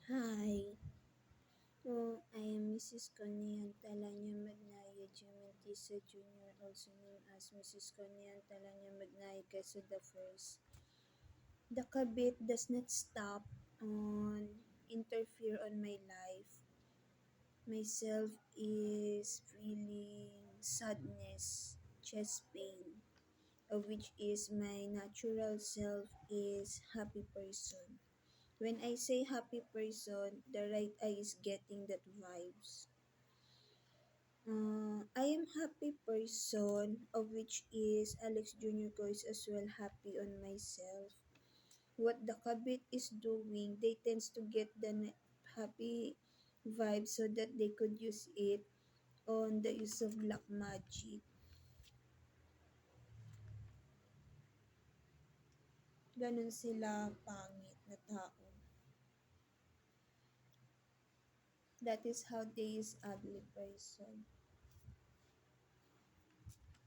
Hi, I am Mrs. Connie Antalanya Magnaya Gementisa Jr., also known as Mrs. Connie Antalanya Magnaya Quezon the First. The kabit does not stop on interfere on my life. Myself is feeling sadness, chest pain, of which is my natural self is happy person. When I say happy person, the right eye is getting that vibes. I am happy person, of which is Alex Junior ko is as well happy on myself. What the kabit is doing, they tends to get the happy vibe so that they could use it on the use of black magic. Ganon sila pangit na tao. That is how they is ugly person.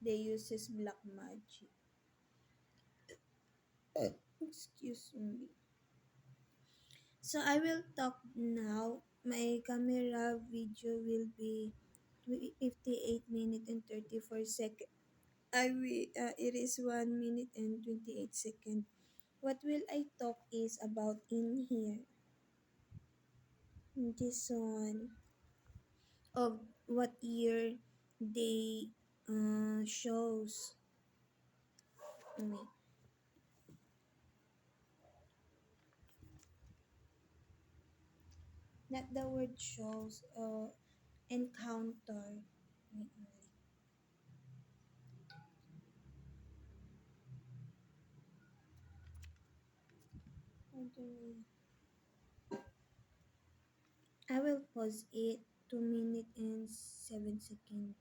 They uses black magic. Excuse me. So I will talk now. My camera video will be 58 minutes and 34 seconds. It is 1 minute and 28 seconds. What will I talk is about in here? This one of what year they shows me. Not the word shows. Encounter. Wait, wait. How do we- I will pause it 2 minutes and 7 seconds.